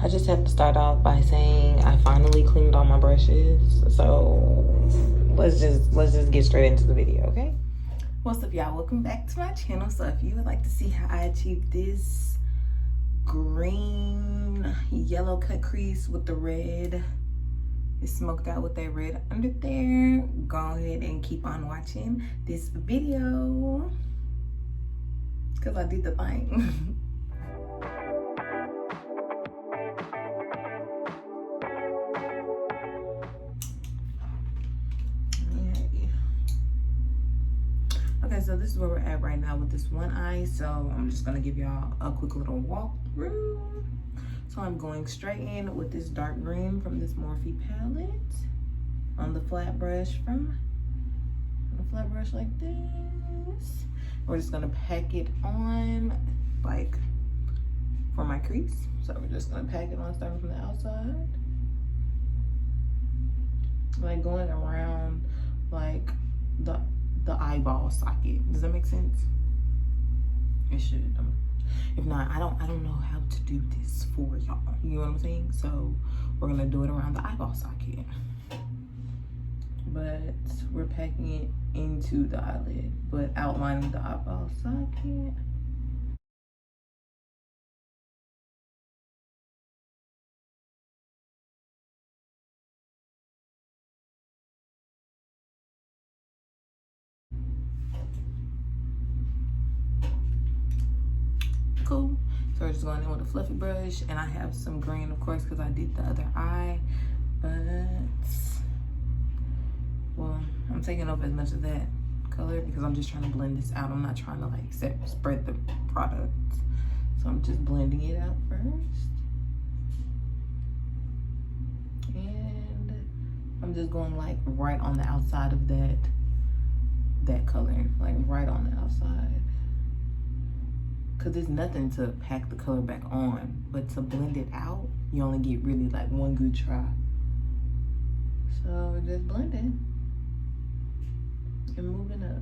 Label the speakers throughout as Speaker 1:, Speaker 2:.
Speaker 1: I just have to start off by saying I finally cleaned all my brushes. So let's just get straight into the video, okay? What's up, y'all? Welcome back to my channel. So if you would like to see how I achieved this green yellow cut crease with the red, it's smoked out with that red under there, go ahead and keep on watching this video because I did the thing. Okay, so this is where we're at right now with this one eye. So I'm just gonna give y'all a quick little walkthrough. So I'm going straight in with this dark green from this Morphe palette on the flat brush like this. We're just gonna pack it on like for my crease. So we're just gonna pack it on starting from the outside. Like going around like the eyeball socket. Does that make sense? It should. If not, I don't know how to do this for y'all. You know what I'm saying? So we're gonna do it around the eyeball socket. But we're packing it into the eyelid, but outlining the eyeball socket. Cool. So we're just going in with a fluffy brush, and I have some green, of course, because I did the other eye. But well, I'm taking up as much of that color because I'm just trying to blend this out. I'm not trying to like spread the product, so I'm just blending it out first. And I'm just going like right on the outside of that color, like right on the outside. Cause there's nothing to pack the color back on, but to blend it out, you only get really like one good try. So we're just blending and moving up.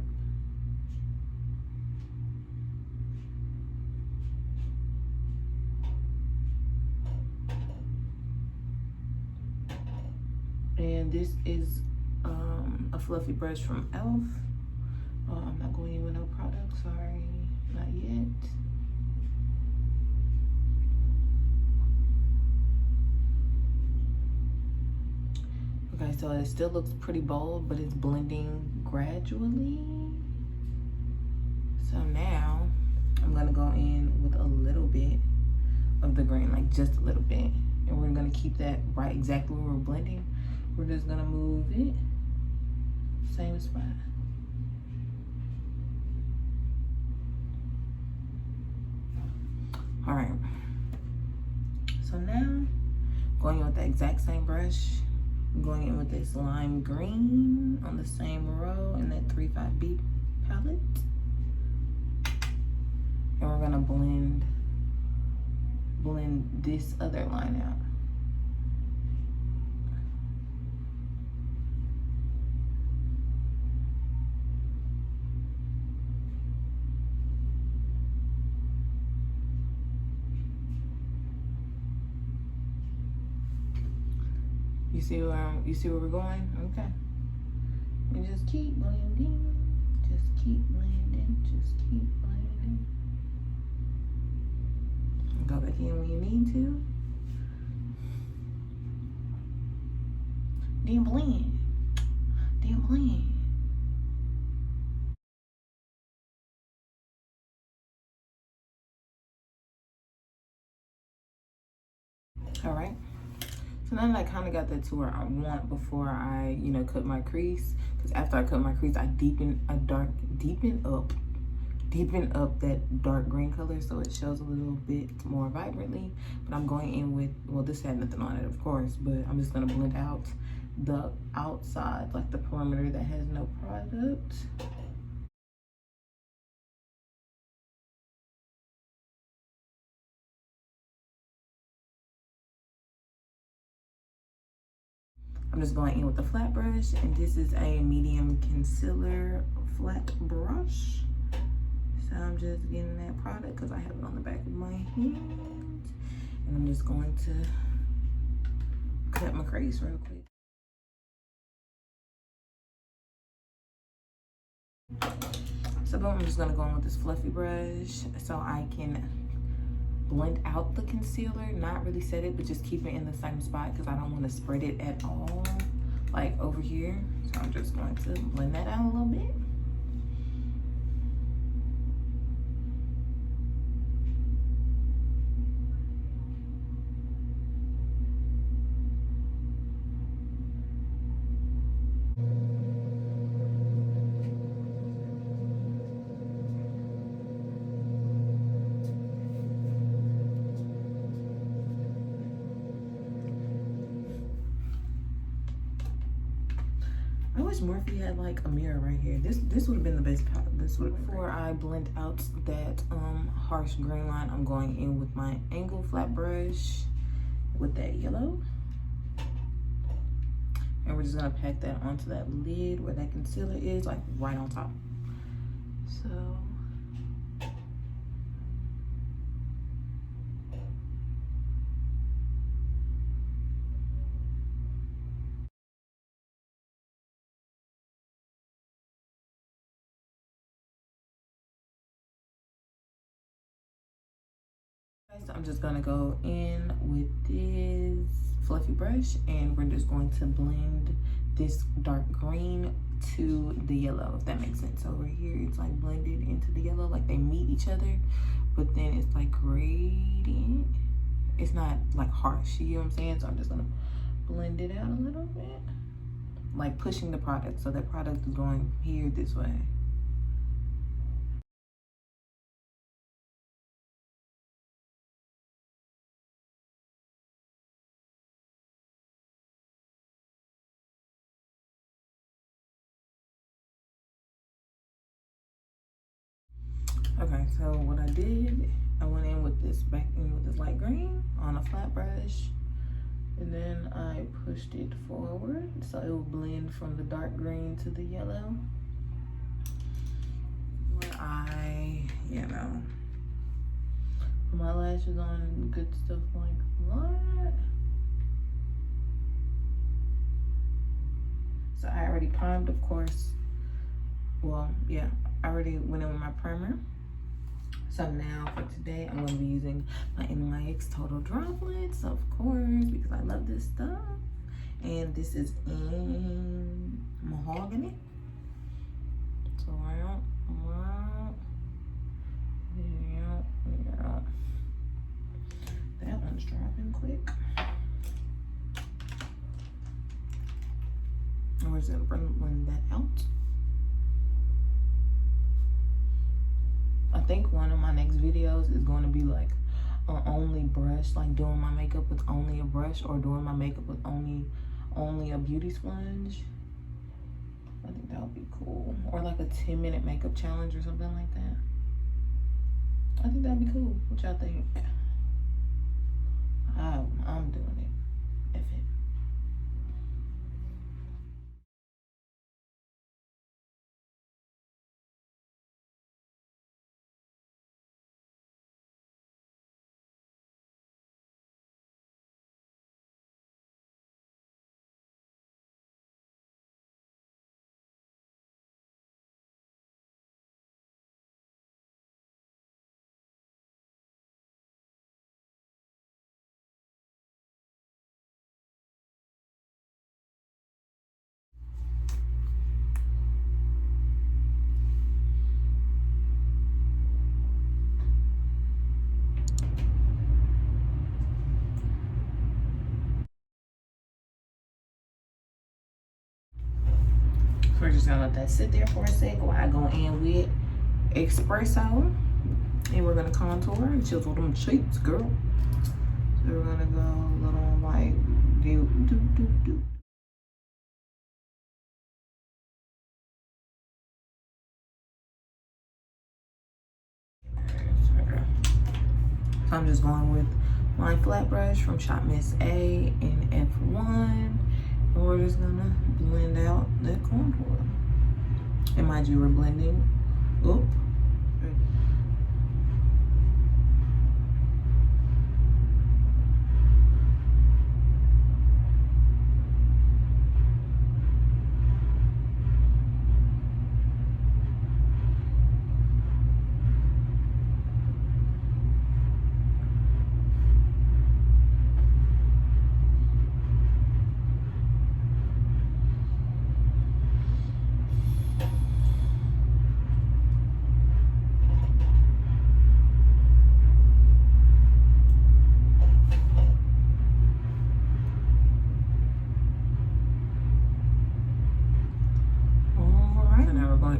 Speaker 1: And this is a fluffy brush from e.l.f. Oh, I'm not going in with no product, sorry, not yet. Okay, so it still looks pretty bold, but it's blending gradually. So now I'm gonna go in with a little bit of the green, like just a little bit. And we're gonna keep that right exactly where we're blending. We're just gonna move it, same spot. All right, so now going in with the exact same brush, I'm going in with this lime green on the same row in that 35B palette. And we're gonna blend this other line out. You see where we're going? Okay. And just keep blending. Just keep blending. Just keep blending. Go back in when you need to. Then blend. Then blend. All right. So now that I kind of got that to where I want before I, cut my crease. Because after I cut my crease, I deepen up that dark green color so it shows a little bit more vibrantly. But I'm going in with, well, this had nothing on it, of course, but I'm just gonna blend out the outside, like the perimeter that has no product. I'm just going in with the flat brush, and this is a medium concealer flat brush. So I'm just getting that product because I have it on the back of my hand. And I'm just going to cut my crease real quick. So boom, I'm just gonna go in with this fluffy brush so I can blend out the concealer, not really set it, but just keep it in the same spot because I don't want to spread it at all, like over here. So I'm just going to blend that out a little bit. I wish Morphe had like a mirror right here. This would have been the best part. This would have. Before I blend out that harsh green line, I'm going in with my angle flat brush with that yellow. And we're just gonna pack that onto that lid where that concealer is, like right on top. So I'm just gonna go in with this fluffy brush and we're just going to blend this dark green to the yellow, if that makes sense. Over here, it's like blended into the yellow, like they meet each other, but then it's like gradient. It's not like harsh, you know what I'm saying? So I'm just gonna blend it out a little bit, like pushing the product. So that product is going here this way. Okay, so what I did, I went in with this, back in with this light green on a flat brush, and then I pushed it forward so it will blend from the dark green to the yellow. Where I, you know, put my lashes on and good stuff like that. So I already primed, of course. Well, yeah, I already went in with my primer. So now for today, I'm gonna be using my NYX Total Droplets, of course, because I love this stuff. And this is in mahogany. So around, yeah. That one's dropping quick. And we're just gonna blend that out. I think one of my next videos is going to be like an only brush, like doing my makeup with only a brush, or doing my makeup with only a beauty sponge. I think that would be cool. Or like a 10-minute makeup challenge or something like that. I think that'd be cool. What y'all think? I'm doing it. F it. We're just gonna let that sit there for a sec while I go in with espresso, and we're gonna contour and chisel them cheeks, girl. So we're gonna go a little like do. So I'm just going with my flat brush from Shop Miss A in F1. And we're just gonna blend out that contour. And mind you, we're blending. Oop. So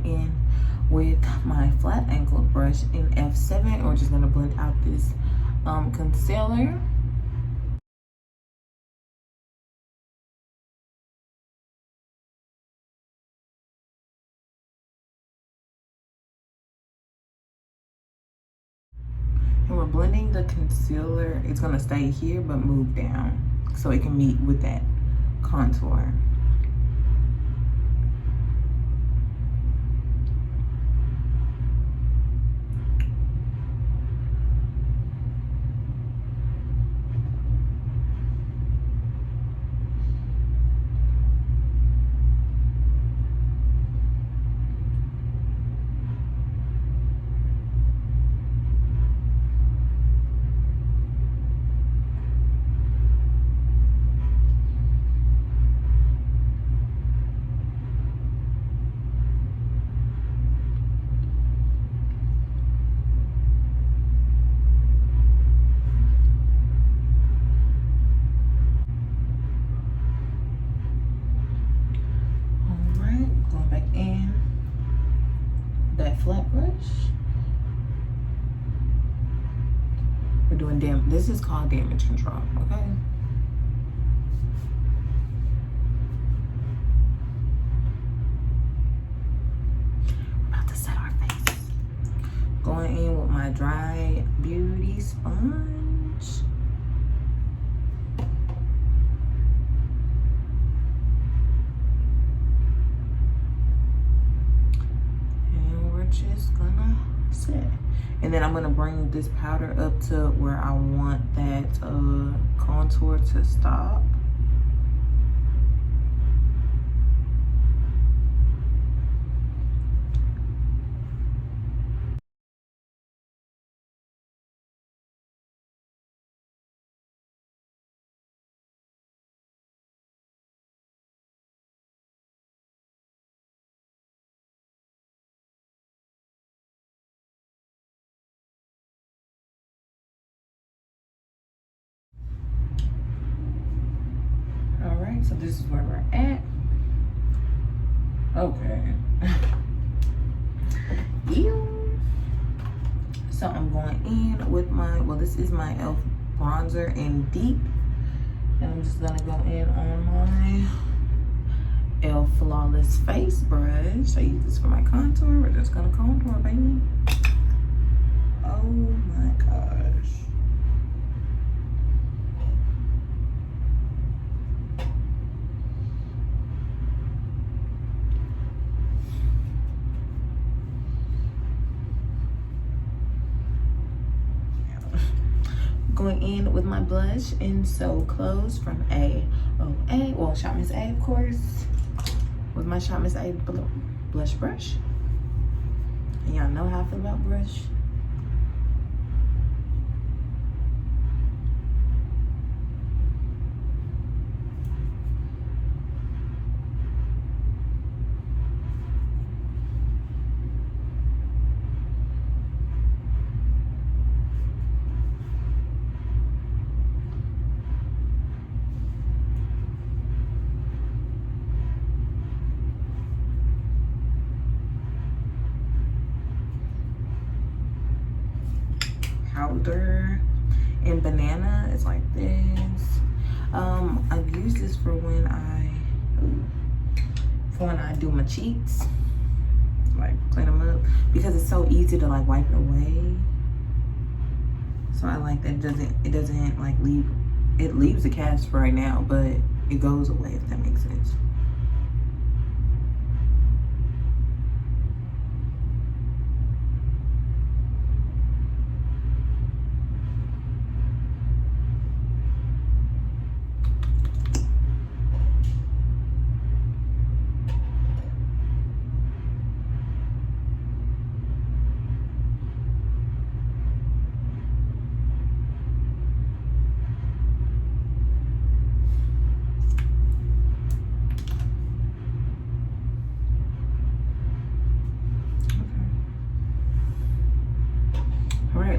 Speaker 1: going in with my flat angled brush in F7. We're just gonna blend out this concealer. And we're blending the concealer. It's gonna stay here but move down so it can meet with that contour. Flat brush. We're doing this is called damage control, okay? We're about to set our faces. Going in with my dry beauty sponge. Just gonna set, and then I'm gonna bring this powder up to where I want that contour to stop. So this is where we're at. Okay. Ew. So I'm going in with my, well, this is my e.l.f. bronzer in Deep. And I'm just gonna go in on my e.l.f. Flawless Face brush. I use this for my contour. We're just gonna contour, baby. Oh my gosh. Going in with my blush in So Close from AOA. Well, Shop Miss A, of course. With my Shop Miss A blush brush. And y'all know how I feel about brush. Powder and Banana. It's like this. I use this for when I do my cheeks, like clean them up, because it's so easy to like wipe it away. So I like that it doesn't like it leaves the cast for right now, but it goes away, if that makes sense.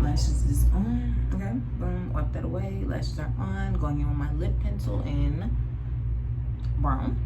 Speaker 1: Lashes is on. Okay, boom, wipe that away. Lashes are on. Going in with my lip pencil in brown.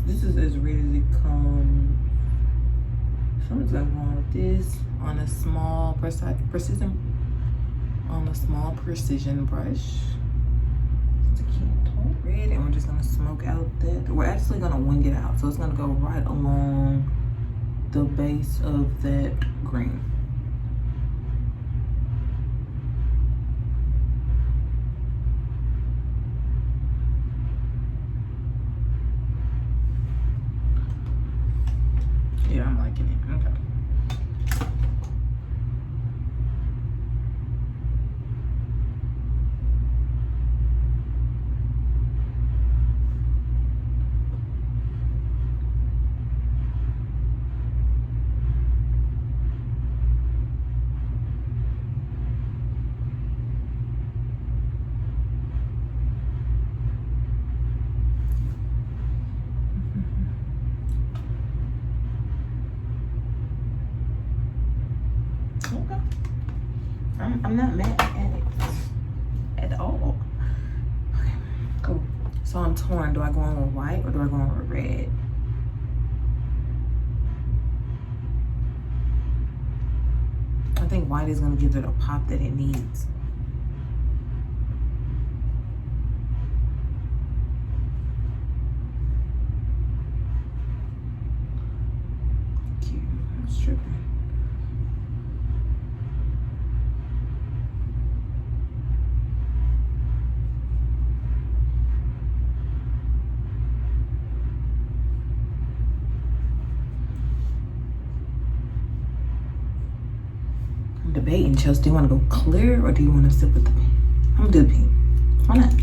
Speaker 1: This is as red as it comes. So I'm just gonna go on with this on a small precision brush. It's a candle red, and we're just gonna smoke out that. We're actually gonna wing it out, so it's gonna go right along the base of that green. Yeah, I'm liking it. Okay. Okay. I'm not mad at it at all. Okay, cool. So I'm torn. Do I go on with white or do I go on with red? I think white is gonna give it a pop that it needs. Cute. I'm tripping. I'm debating, Chelsea. Do you want to go clear or do you want to stick with the pink? I'm gonna do the pink. Why not?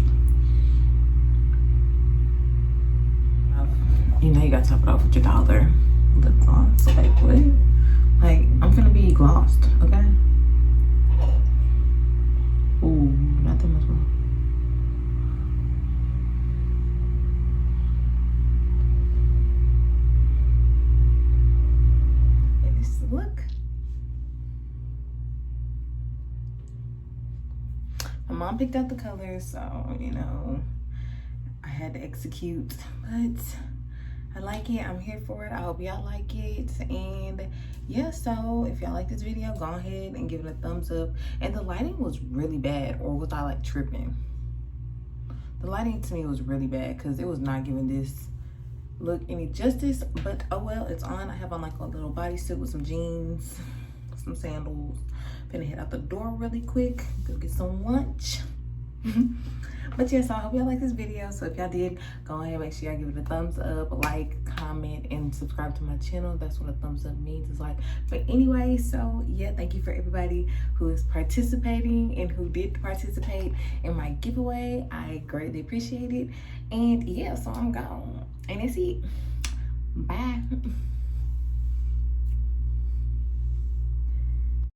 Speaker 1: You know you gotta top it off with your dollar lip gloss. Like what? Like I'm gonna be glossed, okay? Ooh, not that much more. And this is the look. My mom picked out the colors, so you know I had to execute, but I like it. I'm here for it. I hope y'all like it. And yeah, so if y'all like this video, go ahead and give it a thumbs up. And the lighting was really bad, or was I like tripping? The lighting to me was really bad because it was not giving this look any justice, but oh well, it's on. I have on like a little bodysuit with some jeans, some sandals. Gonna head out the door really quick, go get some lunch. But yes, I hope y'all like this video. So if y'all did, go ahead, make sure y'all give it a thumbs up, like, comment, and subscribe to my channel. That's what a thumbs up means. It's like, but anyway, so yeah, thank you for everybody who is participating and who did participate in my giveaway. I greatly appreciate it. And yeah, so I'm gone, and that's it. Bye.